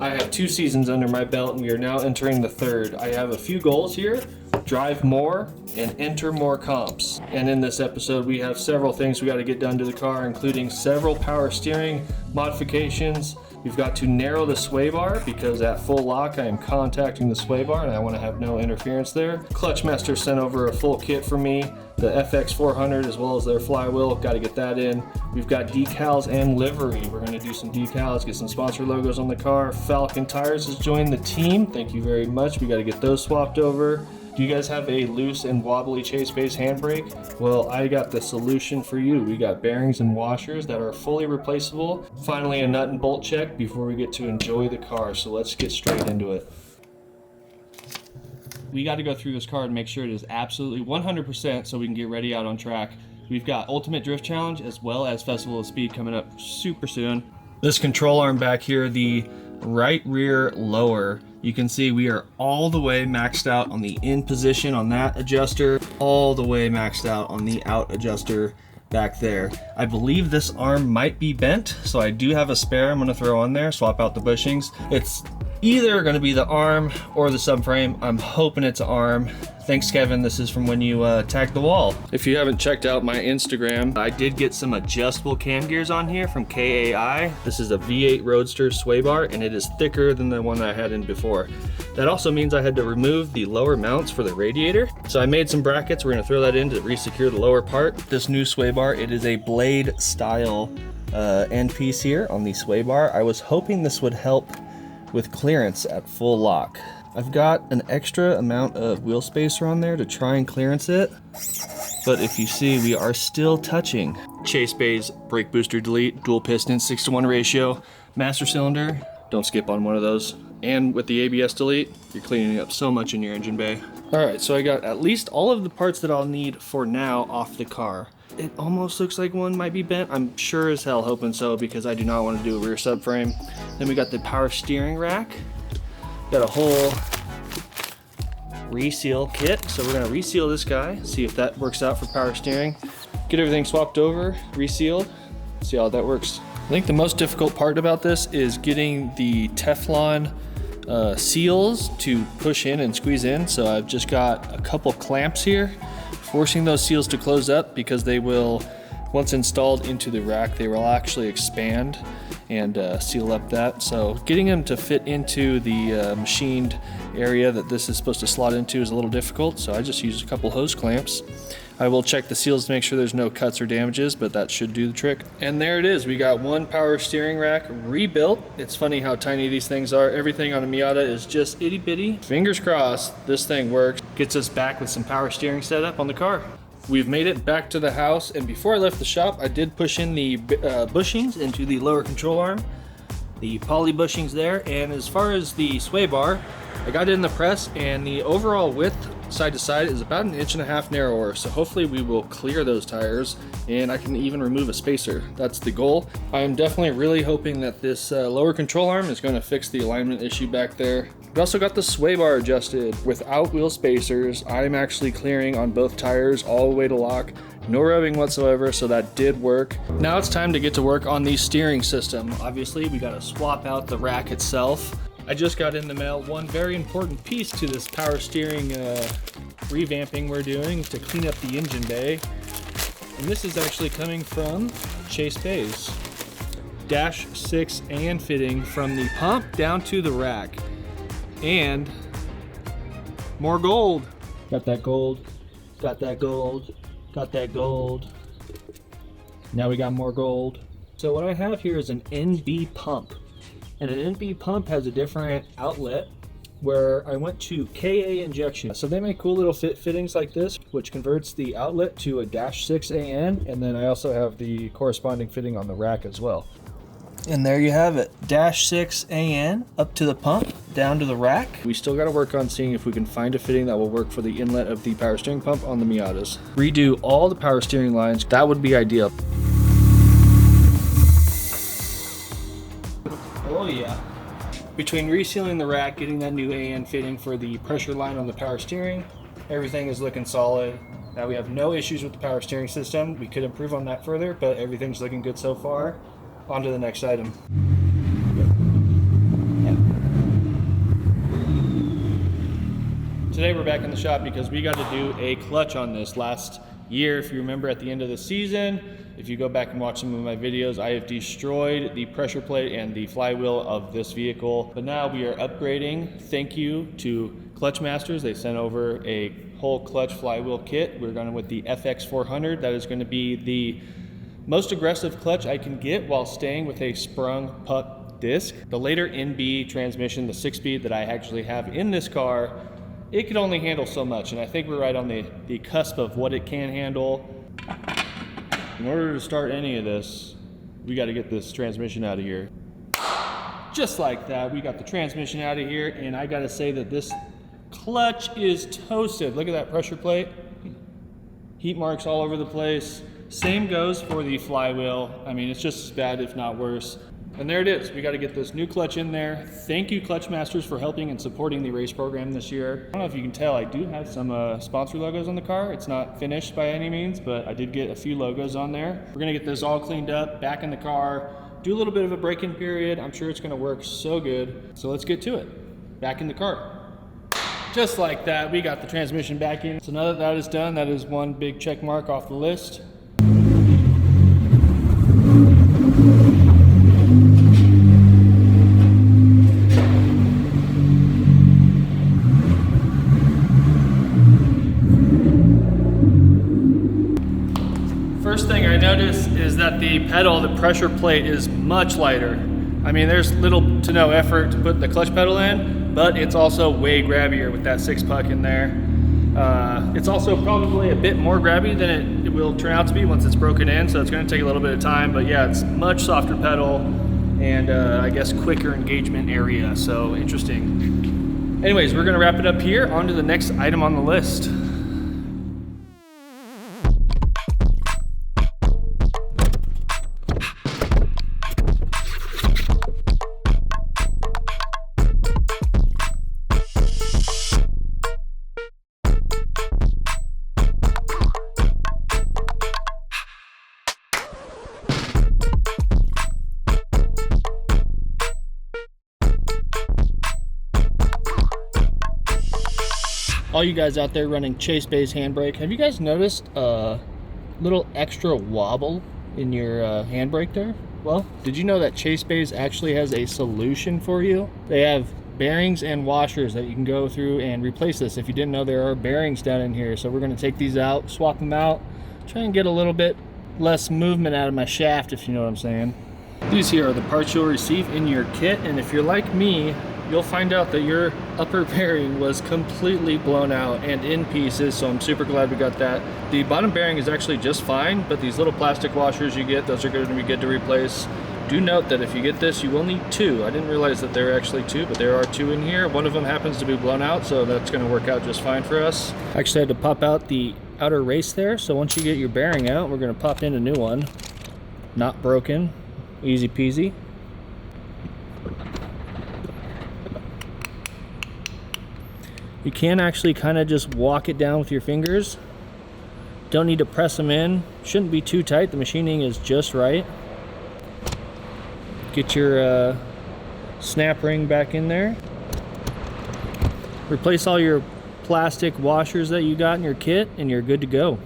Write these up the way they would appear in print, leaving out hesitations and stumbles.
I have 2 seasons under my belt and we are now entering the 3rd. I have a few goals here: drive more and enter more comps. And in this episode we have several things we got to get done to the car, including several power steering modifications. We've got to narrow the sway bar because at full lock I am contacting the sway bar and I want to have no interference there. Clutchmaster sent over a full kit for me, the FX400 as well as their flywheel, got to get that in. We've got decals and livery. We're going to do some decals, get some sponsor logos on the car. Falcon Tires has joined the team, thank you very much. We got to get those swapped over. Do you guys have a loose and wobbly chase base handbrake? Well, I got the solution for you. We got bearings and washers that are fully replaceable. Finally, a nut and bolt check before we get to enjoy the car. So let's get straight into it. We got to go through this car and make sure it is absolutely 100% so we can get ready out on track. We've got Ultimate Drift Challenge as well as Festival of Speed coming up super soon. This control arm back here, the right rear lower, you can see we are all the way maxed out on the in position on that adjuster, all the way maxed out on the out adjuster back there. I believe this arm might be bent, so I do have a spare I'm going to throw on there, swap out the bushings. It's either going to be the arm or the subframe. I'm hoping it's arm. Thanks, Kevin. This is from when you tagged the wall. If you haven't checked out my Instagram, I did get some adjustable cam gears on here from KAI. This is a V8 Roadster sway bar, and it is thicker than the one that I had in before. That also means I had to remove the lower mounts for the radiator. So I made some brackets. We're going to throw that in to re-secure the lower part. This new sway bar, it is a blade style end piece here on the sway bar. I was hoping this would help with clearance at full lock. I've got an extra amount of wheel spacer on there to try and clearance it, but if you see, we are still touching. Chase bays, brake booster delete, dual piston, 6:1 ratio, master cylinder, don't skip on one of those. And with the ABS delete, you're cleaning up so much in your engine bay. All right, so I got at least all of the parts that I'll need for now off the car. It almost looks like one might be bent. I'm sure as hell hoping so because I do not want to do a rear subframe. Then we got the power steering rack. Got a whole reseal kit. So we're gonna reseal this guy, see if that works out for power steering. Get everything swapped over, resealed, see how that works. I think the most difficult part about this is getting the Teflon seals to push in and squeeze in. So I've just got a couple clamps here, forcing those seals to close up because they will, once installed into the rack, they will actually expand and seal up that. So getting them to fit into the machined area that this is supposed to slot into is a little difficult, so I just used a couple hose clamps. I will check the seals to make sure there's no cuts or damages, but that should do the trick. And there it is, we got one power steering rack rebuilt. It's funny how tiny these things are. Everything on a Miata is just itty bitty. Fingers crossed this thing works, gets us back with some power steering setup on the car. We've made it back to the house, and before I left the shop, I did push in the bushings into the lower control arm, the poly bushings there. And as far as the sway bar, I got it in the press, and the overall width side to side is about 1.5 inches narrower. So hopefully we will clear those tires, and I can even remove a spacer. That's the goal. I am definitely really hoping that this lower control arm is going to fix the alignment issue back there. We also got the sway bar adjusted without wheel spacers. I'm actually clearing on both tires all the way to lock. No rubbing whatsoever, so that did work. Now it's time to get to work on the steering system. Obviously, we gotta swap out the rack itself. I just got in the mail one very important piece to this power steering revamping we're doing to clean up the engine bay. And this is actually coming from Chase Bays. Dash 6 AN fitting from the pump down to the rack. And more gold. Got that gold, got that gold, got that gold. Now we got more gold. So what I have here is an NB pump. And an NB pump has a different outlet where I went to KA injection. So they make cool little fittings like this, which converts the outlet to a Dash 6 AN. And then I also have the corresponding fitting on the rack as well. And there you have it, Dash 6 AN up to the pump, down to the rack. We still got to work on seeing if we can find a fitting that will work for the inlet of the power steering pump on the Miatas. Redo all the power steering lines, that would be ideal. Oh yeah. Between resealing the rack, getting that new AN fitting for the pressure line on the power steering, everything is looking solid. Now we have no issues with the power steering system. We could improve on that further, but everything's looking good so far. On to the next item. Today we're back in the shop because we got to do a clutch on this. Last year, if you remember, at the end of the season, if you go back and watch some of my videos, I have destroyed the pressure plate and the flywheel of this vehicle. But now we are upgrading. Thank you to Clutch Masters. They sent over a whole clutch flywheel kit. We're going with the FX 400. That is going to be the most aggressive clutch I can get while staying with a sprung puck disc. The later NB transmission, the 6-speed that I actually have in this car, it could only handle so much, and I think we're right on the cusp of what it can handle. In order to start any of this, we got to get this transmission out of here. Just like that, we got the transmission out of here, and I got to say that this clutch is toasted. Look at that pressure plate. Heat marks all over the place. Same goes for the flywheel. I mean, it's just as bad, if not worse. And there it is. We got to get this new clutch in there. Thank you, Clutch Masters, for helping and supporting the race program this year. I don't know if you can tell, I do have some sponsor logos on the car. It's not finished by any means, but I did get a few logos on there. We're going to get this all cleaned up, back in the car, do a little bit of a break-in period. I'm sure it's going to work so good. So let's get to it. Back in the car. Just like that, we got the transmission back in. So now that that is done, that is one big check mark off the list. First thing I noticed is that the pedal, the pressure plate, is much lighter. I mean, there's little to no effort to put the clutch pedal in, but it's also way grabbier with that 6-puck in there. It's also probably a bit more grabby than it will turn out to be once it's broken in, so it's going to take a little bit of time, but yeah, it's much softer pedal and I guess quicker engagement area, so interesting. Anyways, we're going to wrap it up here. On to the next item on the list. All you guys out there running Chase Bay's handbrake, have you guys noticed a little extra wobble in your handbrake there? Well, did you know that Chase Bay's actually has a solution for you? They have bearings and washers that you can go through and replace this. If you didn't know, there are bearings down in here. So we're going to take these out, swap them out, try and get a little bit less movement out of my shaft, if you know what I'm saying. These here are the parts you'll receive in your kit, and if you're like me, you'll find out that your upper bearing was completely blown out and in pieces, so I'm super glad we got that. The bottom bearing is actually just fine, but these little plastic washers you get, those are going to be good to replace. Do note that if you get this, you will need 2. I didn't realize that there are actually 2, but there are 2 in here. One of them happens to be blown out, so that's going to work out just fine for us. I actually had to pop out the outer race there, so once you get your bearing out, we're going to pop in a new one. Not broken. Easy peasy. You can actually kind of just walk it down with your fingers. Don't need to press them in. Shouldn't be too tight. The machining is just right. Get your snap ring back in there. Replace all your plastic washers that you got in your kit and you're good to go.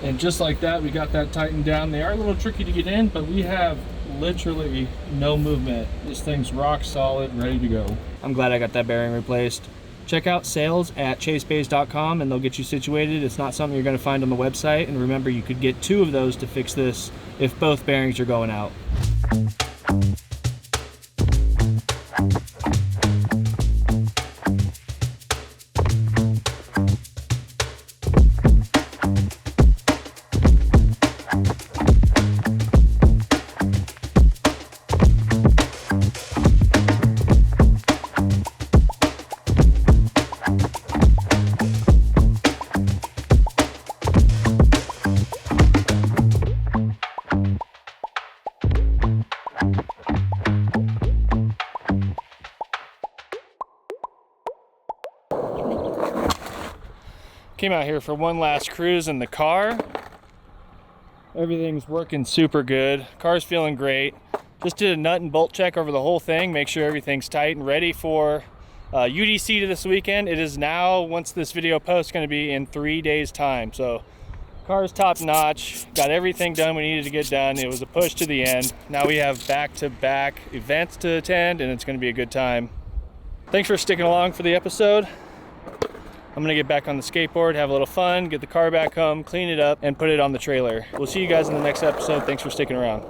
And just like that, we got that tightened down. They are a little tricky to get in, but we have literally no movement. This thing's rock solid, ready to go. I'm glad I got that bearing replaced. Check out sales at chasebays.com and they'll get you situated. It's not something you're going to find on the website. And remember, you could get 2 of those to fix this if both bearings are going out. Came out here for one last cruise in the car. Everything's working super good. Car's feeling great. Just did a nut and bolt check over the whole thing, make sure everything's tight and ready for UDC to this weekend. It is now, once this video posts, going to be in 3 days time. So car's top notch, got everything done we needed to get done. It was a push to the end. Now we have back-to-back events to attend, and it's going to be a good time. Thanks for sticking along for the episode. I'm gonna get back on the skateboard, have a little fun, get the car back home, clean it up, and put it on the trailer. We'll see you guys in the next episode. Thanks for sticking around.